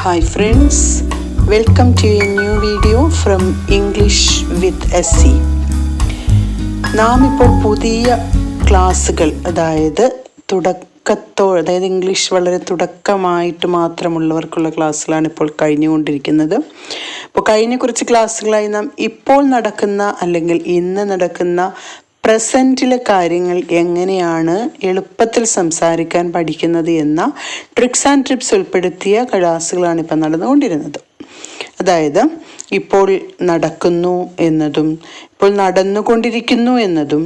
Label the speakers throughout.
Speaker 1: Hi friends, welcome to a new video from English with SC. നാം ഇപ്പോൾ പുതിയ ക്ലാസ്സുകൾ അതായത് ഇംഗ്ലീഷ് വളരെ തുടക്കമായിട്ട് മാത്രമുള്ളവർക്കുള്ള ക്ലാസ്സുകളാണ് ഇപ്പോൾ കഴിഞ്ഞുകൊണ്ടിരിക്കുന്നത്. അപ്പോൾ കഴിഞ്ഞ കുറച്ച് ക്ലാസ്സുകളായി നാം ഇപ്പോൾ നടക്കുന്ന അല്ലെങ്കിൽ ഇന്ന് നടക്കുന്ന പ്രസൻറ്റിലെ കാര്യങ്ങൾ എങ്ങനെയാണ് എളുപ്പത്തിൽ സംസാരിക്കാൻ പഠിക്കുന്നത് എന്ന ട്രിക്സ് ആൻഡ് ടിപ്സ് ഉൾപ്പെടുത്തിയ ക്ലാസ്സുകളാണ് ഇപ്പം നടന്നുകൊണ്ടിരുന്നത്. അതായത് ഇപ്പോൾ നടക്കുന്നു എന്നതും ഇപ്പോൾ നടന്നുകൊണ്ടിരിക്കുന്നു എന്നതും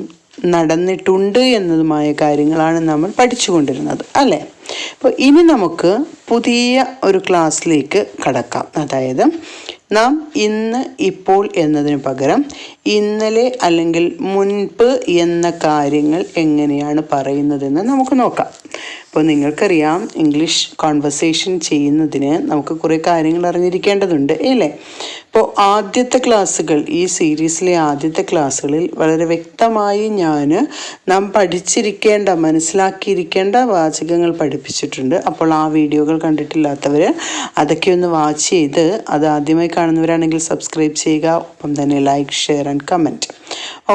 Speaker 1: നടന്നിട്ടുണ്ട് എന്നതുമായ കാര്യങ്ങളാണ് നമ്മൾ പഠിച്ചുകൊണ്ടിരുന്നത് അല്ലേ. അപ്പോൾ ഇനി നമുക്ക് പുതിയ ഒരു ക്ലാസ്സിലേക്ക് കടക്കാം. അതായത് നാം ഇന്ന് ഇപ്പോൾ എന്നതിന് പകരം ഇന്നലെ അല്ലെങ്കിൽ മുൻപ് എന്ന കാര്യങ്ങൾ എങ്ങനെയാണ് പറയുന്നതെന്ന് നമുക്ക് നോക്കാം. അപ്പോൾ നിങ്ങൾക്കറിയാം, ഇംഗ്ലീഷ് കോൺവെർസേഷൻ ചെയ്യുന്നതിന് നമുക്ക് കുറേ കാര്യങ്ങൾ അറിഞ്ഞിരിക്കേണ്ടതുണ്ട് അല്ലേ. അപ്പോൾ ആദ്യത്തെ ക്ലാസ്സുകൾ, ഈ സീരീസിലെ ആദ്യത്തെ ക്ലാസ്സുകളിൽ വളരെ വ്യക്തമായി നാം പഠിച്ചിരിക്കേണ്ട, മനസ്സിലാക്കിയിരിക്കേണ്ട വാചകങ്ങൾ പഠിപ്പിച്ചിട്ടുണ്ട്. അപ്പോൾ ആ വീഡിയോകൾ കണ്ടിട്ടില്ലാത്തവർ അതൊക്കെ ഒന്ന് വാച്ച് ചെയ്ത്, അത് ആദ്യമായി കാണുന്നവരാണെങ്കിൽ സബ്സ്ക്രൈബ് ചെയ്യുക, ഒപ്പം തന്നെ like, share and comment.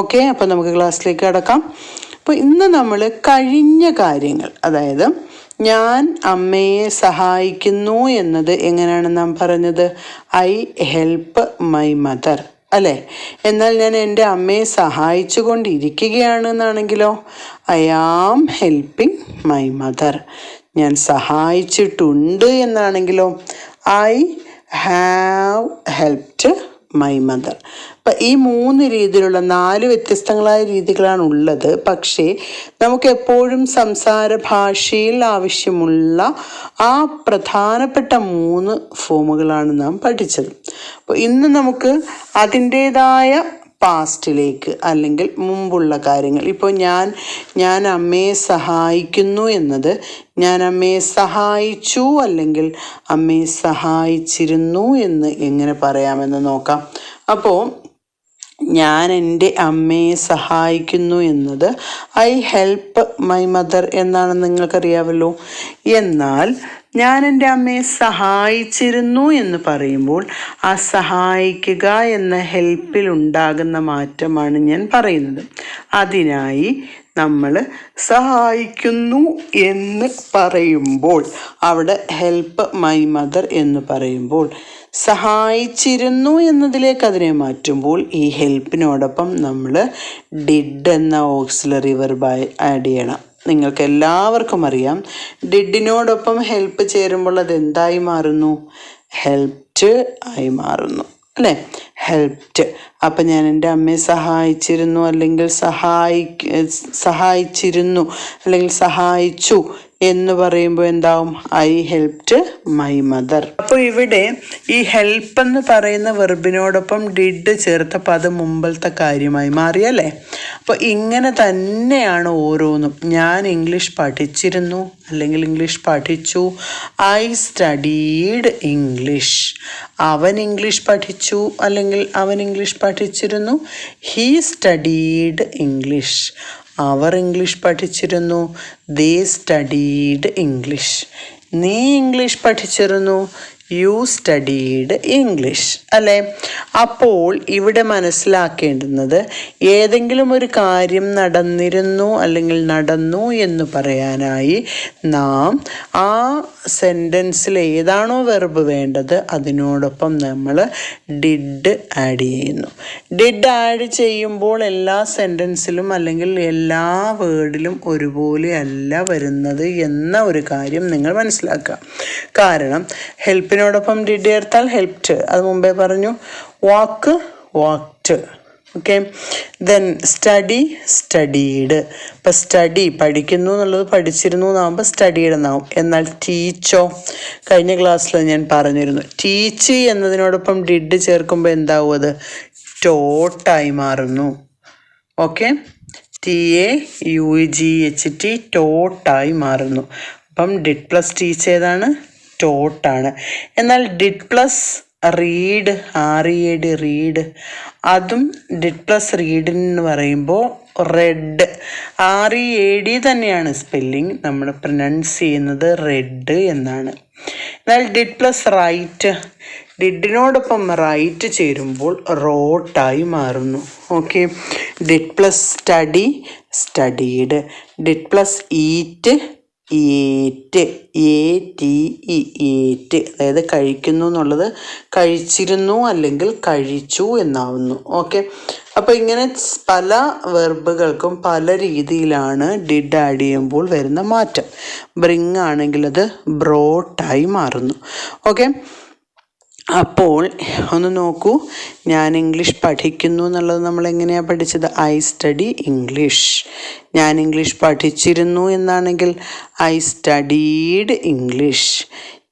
Speaker 1: Okay, അപ്പോൾ നമുക്ക് ക്ലാസ്സിലേക്ക് കടക്കാം. അപ്പോൾ ഇന്ന് നമ്മൾ കഴിഞ്ഞ കാര്യങ്ങൾ, അതായത് ഞാൻ അമ്മയെ സഹായിക്കുന്നു എന്നത് എങ്ങനെയാണ് നാം പറഞ്ഞത്? ഐ ഹെൽപ്പ് മൈ മദർ അല്ലേ. എന്നാൽ ഞാൻ എൻ്റെ അമ്മയെ സഹായിച്ചു കൊണ്ടിരിക്കുകയാണെന്നാണെങ്കിലോ, I am helping my mother. ഞാൻ സഹായിച്ചിട്ടുണ്ട് എന്നാണെങ്കിലോ, I have helped my mother. അപ്പം ഈ 3 രീതിയിലുള്ള 4 വ്യത്യസ്തങ്ങളായ രീതികളാണ് ഉള്ളത്. പക്ഷേ നമുക്ക് എപ്പോഴും സംസാര ഭാഷയിൽ ആവശ്യമുള്ള ആ പ്രധാനപ്പെട്ട 3 ഫോമുകളാണ് നാം പഠിച്ചത്. അപ്പോൾ ഇന്ന് നമുക്ക് അതിൻ്റേതായ പാസ്റ്റിലേക്ക് അല്ലെങ്കിൽ മുമ്പുള്ള കാര്യങ്ങൾ, ഇപ്പോൾ ഞാൻ അമ്മയെ സഹായിക്കുന്നു എന്നത് ഞാൻ അമ്മയെ സഹായിച്ചു അല്ലെങ്കിൽ അമ്മയെ സഹായിച്ചിരുന്നു എന്ന് എങ്ങനെ പറയാമെന്ന് നോക്കാം. അപ്പോൾ ഞാൻ എൻ്റെ അമ്മയെ സഹായിക്കുന്നു എന്നത് ഐ ഹെൽപ്പ് മൈ മദർ എന്നാണെന്ന് നിങ്ങൾക്കറിയാമല്ലോ. എന്നാൽ ഞാൻ എൻ്റെ അമ്മയെ സഹായിച്ചിരുന്നു എന്ന് പറയുമ്പോൾ ആ സഹായിക്കുക എന്ന ഹെൽപ്പിൽ ഉണ്ടാകുന്ന മാറ്റമാണ് ഞാൻ പറയുന്നത്. അതിനായി നമ്മൾ സഹായിക്കുന്നു എന്ന് പറയുമ്പോൾ അവിടെ ഹെൽപ്പ് മൈ മദർ എന്ന് പറയുമ്പോൾ സഹായിച്ചിരുന്നു എന്നതിലേക്ക് അതിനെ മാറ്റുമ്പോൾ ഈ ഹെൽപ്പിനോടൊപ്പം നമ്മൾ ഡിഡ് എന്ന ഓക്സിലറി വെർബ് ആഡ് ചെയ്യണം. നിങ്ങൾക്ക് എല്ലാവർക്കും അറിയാം, ഡിഡിനോടൊപ്പം ഹെൽപ്പ് ചേരുമ്പോൾ അത് എന്തായി മാറുന്നു? ഹെൽപ്ഡ് ആയി മാറുന്നു അല്ലേ. ഹെൽപ്ഡ്. അപ്പം ഞാൻ എൻ്റെ അമ്മയെ സഹായിച്ചിരുന്നു അല്ലെങ്കിൽ സഹായിച്ചിരുന്നു അല്ലെങ്കിൽ സഹായിച്ചു എന്ന് പറയുമ്പോൾ എന്താവും? I helped my mother. അപ്പോൾ ഇവിടെ ഈ ഹെൽപ്പ് എന്ന് പറയുന്ന വെർബിനോടൊപ്പം ഡിഡ് ചേർത്തപ്പോൾ അത് മുമ്പത്തെ കാര്യമായി മാറിയല്ലേ. അപ്പോൾ ഇങ്ങനെ തന്നെയാണ് ഓരോന്നും. ഞാൻ ഇംഗ്ലീഷ് പഠിച്ചിരുന്നു അല്ലെങ്കിൽ ഇംഗ്ലീഷ് പഠിച്ചു. I studied English. അവൻ ഇംഗ്ലീഷ് പഠിച്ചു അല്ലെങ്കിൽ അവൻ ഇംഗ്ലീഷ് പഠിച്ചിരുന്നു. He studied English. അവർ ഇംഗ്ലീഷ് പഠിച്ചിരുന്നു. They studied English. നീ ഇംഗ്ലീഷ് പഠിച്ചിരുന്നു. യു സ്റ്റഡീഡ് ഇംഗ്ലീഷ് അല്ലേ. അപ്പോൾ ഇവിടെ മനസ്സിലാക്കേണ്ടുന്നത്, ഏതെങ്കിലും ഒരു കാര്യം നടന്നിരുന്നു അല്ലെങ്കിൽ നടന്നു എന്ന് പറയാനായി നാം ആ സെൻറ്റൻസിൽ ഏതാണോ വെർബ് വേണ്ടത് അതിനോടൊപ്പം നമ്മൾ ഡിഡ് ആഡ് ചെയ്യുന്നു. ഡിഡ് ആഡ് ചെയ്യുമ്പോൾ എല്ലാ സെൻറ്റൻസിലും അല്ലെങ്കിൽ എല്ലാ വേർഡിലും ഒരുപോലെ അല്ല വരുന്നത് എന്ന ഒരു കാര്യം നിങ്ങൾ മനസ്സിലാക്കുക. കാരണം ഹെൽപ്പിനോടൊപ്പം ഡിഡ് ചേർത്താൽ ഹെൽപ്ഡ്, അത് മുമ്പേ പറഞ്ഞു. Walk walked. Okay. Then study studied. ഇപ്പം സ്റ്റഡി പഠിക്കുന്നു എന്നുള്ളത് പഠിച്ചിരുന്നു എന്നാകുമ്പോൾ സ്റ്റഡീഡ് എന്നാവും. എന്നാൽ ടീച്ചോ, കഴിഞ്ഞ ക്ലാസ്സിൽ ഞാൻ പറഞ്ഞിരുന്നു, ടീച്ച് എന്നതിനോടൊപ്പം ഡിഡ് ചേർക്കുമ്പോൾ എന്താവും? അത് ടോട്ടായി മാറുന്നു. ഓക്കെ. TAUGHT ടോട്ടായി മാറുന്നു. അപ്പം ഡിഡ് പ്ലസ് ടീച്ച് ഏതാണ്? ടോട്ടാണ്. എന്നാൽ did plus read, READ read, അതും ഡിഡ് പ്ലസ് റീഡ് എന്ന് പറയുമ്പോൾ റെഡ്, READ തന്നെയാണ് സ്പെല്ലിങ്, നമ്മൾ പ്രൊനൗൺസ് ചെയ്യുന്നത് റെഡ് എന്നാണ്. എന്നാൽ ഡിഡ് പ്ലസ് റൈറ്റ്, ഡിഡിനോടൊപ്പം റൈറ്റ് ചേരുമ്പോൾ റോട്ടായി മാറുന്നു. Okay. Did plus study, studied. Did plus eat, ഏറ്റ്, ATE, ഏറ്റ്. അതായത് കഴിക്കുന്നു എന്നുള്ളത് കഴിച്ചിരുന്നു അല്ലെങ്കിൽ കഴിച്ചു എന്നാവുന്നു. ഓക്കെ. അപ്പോൾ ഇങ്ങനെ പല വെർബുകൾക്കും പല രീതിയിലാണ് ഡിഡ് ആഡ് ചെയ്യുമ്പോൾ വരുന്ന മാറ്റം. ബ്രിങ് ആണെങ്കിൽ അത് ബ്രോട്ടായി മാറുന്നു. ഓക്കെ. അപ്പോൾ ഒന്ന് നോക്കൂ, ഞാൻ ഇംഗ്ലീഷ് പഠിക്കുന്നു എന്നുള്ളത് നമ്മൾ എങ്ങനെയാണ് പഠിച്ചത്? I study English. ഞാൻ ഇംഗ്ലീഷ് പഠിച്ചിരുന്നു എന്നാണെങ്കിൽ ഐ സ്റ്റഡീഡ് ഇംഗ്ലീഷ്.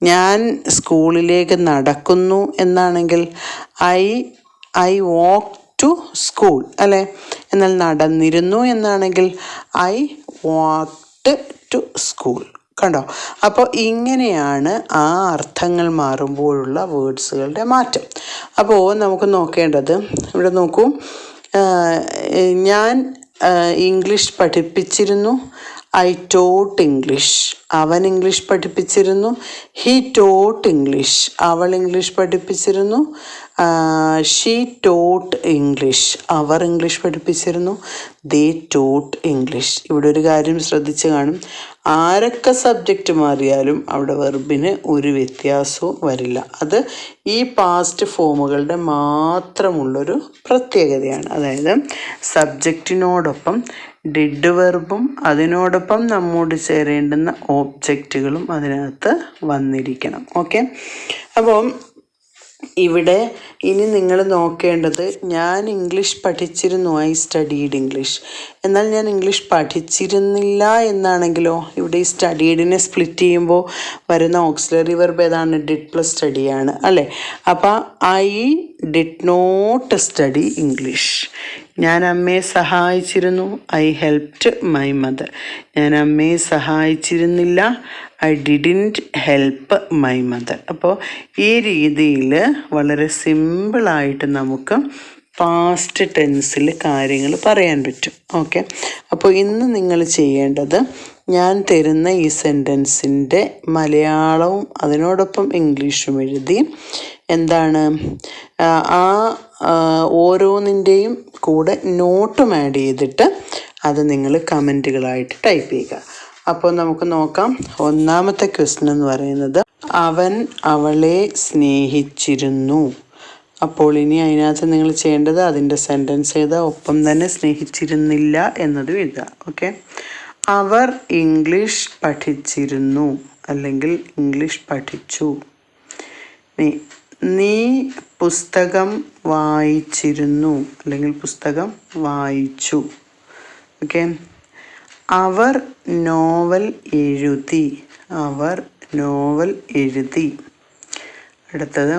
Speaker 1: ഞാൻ സ്കൂളിലേക്ക് നടക്കുന്നു എന്നാണെങ്കിൽ ഐ വാക്ക് ടു സ്കൂൾ, അല്ലേ? എന്നാൽ നടന്നിരുന്നു എന്നാണെങ്കിൽ ഐ വാക്ക്ഡ് ടു സ്കൂൾ. കണ്ടോ? അപ്പോൾ ഇങ്ങനെയാണ് ആ അർത്ഥങ്ങൾ മാറുമ്പോഴുള്ള വേർഡ്സുകളുടെ മാറ്റം. അപ്പോൾ നമുക്ക് നോക്കേണ്ടത്, ഇവിടെ നോക്കൂ, ഞാൻ ഇംഗ്ലീഷ് പഠിപ്പിച്ചിരുന്നു, ഐ ടോട്ട് ഇംഗ്ലീഷ്. അവൻ ഇംഗ്ലീഷ് പഠിപ്പിച്ചിരുന്നു, ഹി ടോട്ട് ഇംഗ്ലീഷ്. അവൾ ഇംഗ്ലീഷ് പഠിപ്പിച്ചിരുന്നു, ഷീ ടോട്ട് ഇംഗ്ലീഷ്. അവർ ഇംഗ്ലീഷ് പഠിപ്പിച്ചിരുന്നു, ദേ ടോട്ട് ഇംഗ്ലീഷ്. ഇവിടെ ഒരു കാര്യം ശ്രദ്ധിച്ച് കാണും, ആരൊക്കെ സബ്ജക്റ്റ് മാറിയാലും അവിടെ വെർബിന് ഒരു വ്യത്യാസവും വരില്ല. അത് ഈ പാസ്റ്റ് ഫോമുകളുടെ മാത്രമുള്ളൊരു പ്രത്യേകതയാണ്. അതായത് സബ്ജക്റ്റിനോടൊപ്പം ഡിഡ് വെർബും അതിനോടൊപ്പം നമ്മോട് ചേരേണ്ടുന്ന ഓബ്ജക്റ്റുകളും അതിനകത്ത് വന്നിരിക്കണം. ഓക്കെ. അപ്പോൾ ഇവിടെ ഇനി നിങ്ങൾ നോക്കേണ്ടത്, ഞാൻ ഇംഗ്ലീഷ് പഠിച്ചിരുന്നു, ഐ സ്റ്റഡീഡ് ഇംഗ്ലീഷ്. എന്നാൽ ഞാൻ ഇംഗ്ലീഷ് പഠിച്ചിരുന്നില്ല എന്നാണെങ്കിലോ? ഇവിടെ ഈ സ്റ്റഡീഡിനെ സ്പ്ലിറ്റ് ചെയ്യുമ്പോൾ വരുന്ന ഓക്സിലറി വെർബ് ഏതാണ്? ഡിഡ് പ്ലസ് സ്റ്റഡിയാണ്, അല്ലേ? അപ്പോൾ I did not study English. ഞാൻ അമ്മയെ സഹായിച്ചിരുന്നു, ഐ ഹെൽപ്ഡ് മൈ മദർ. ഞാൻ അമ്മയെ സഹായിച്ചിരുന്നില്ല, I didn't help my mother. അപ്പോൾ ഈ രീതിയിൽ വളരെ സിമ്പിളായിട്ട് നമുക്ക് പാസ്റ്റ് ടെൻസിൽ കാര്യങ്ങൾ പറയാൻ പറ്റും. ഓക്കെ. അപ്പോൾ ഇന്ന് നിങ്ങൾ ചെയ്യേണ്ടത്, ഞാൻ തരുന്ന ഈ സെൻറ്റൻസിൻ്റെ മലയാളവും അതിനോടൊപ്പം ഇംഗ്ലീഷും എഴുതി എന്താണ് ഓരോന്നിൻ്റെയും കൂടെ നോട്ടും ആഡ് ചെയ്തിട്ട് അത് നിങ്ങൾ കമൻറ്റുകളായിട്ട് ടൈപ്പ് ചെയ്യുക. അപ്പോൾ നമുക്ക് നോക്കാം. ഒന്നാമത്തെ ക്വസ്റ്റ്യൻ എന്ന് പറയുന്നത്, അവൻ അവളെ സ്നേഹിച്ചിരുന്നു. അപ്പോൾ ഇനി അതിനകത്ത് നിങ്ങൾ ചെയ്യേണ്ടത് അതിൻ്റെ സെൻറ്റൻസ് എഴുതുക, ഒപ്പം തന്നെ സ്നേഹിച്ചിരുന്നില്ല എന്നതും എഴുതുക. ഓക്കെ. അവർ ഇംഗ്ലീഷ് പഠിച്ചിരുന്നു അല്ലെങ്കിൽ ഇംഗ്ലീഷ് പഠിച്ചു. നീ പുസ്തകം വായിച്ചിരുന്നു അല്ലെങ്കിൽ പുസ്തകം വായിച്ചു. ഓക്കെ. അവർ നോവൽ എഴുതി. അവർ നോവൽ എഴുതി. അടുത്തത്,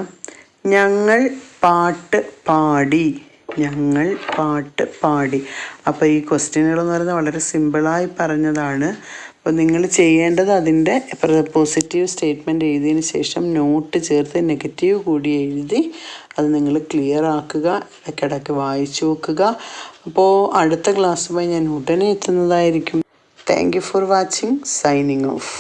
Speaker 1: ഞങ്ങൾ പാട്ട് പാടി. ഞങ്ങൾ പാട്ട് പാടി. അപ്പോൾ ഈ ക്വസ്റ്റ്യനുകളെന്ന് പറയുന്നത് വളരെ സിമ്പിളായി പറഞ്ഞതാണ്. അപ്പോൾ നിങ്ങൾ ചെയ്യേണ്ടത് അതിൻ്റെ പോസിറ്റീവ് സ്റ്റേറ്റ്മെൻറ്റ് എഴുതിയതിന് ശേഷം നോട്ട് ചേർത്ത് നെഗറ്റീവ് കൂടി എഴുതി അത് നിങ്ങൾ ക്ലിയർ ആക്കുക, ഇടയ്ക്കിടയ്ക്ക് വായിച്ചു നോക്കുക. അപ്പോൾ അടുത്ത ക്ലാസ്സുമായി ഞാൻ ഉടനെ എത്തുന്നതായിരിക്കും. Thank you for watching. Signing of.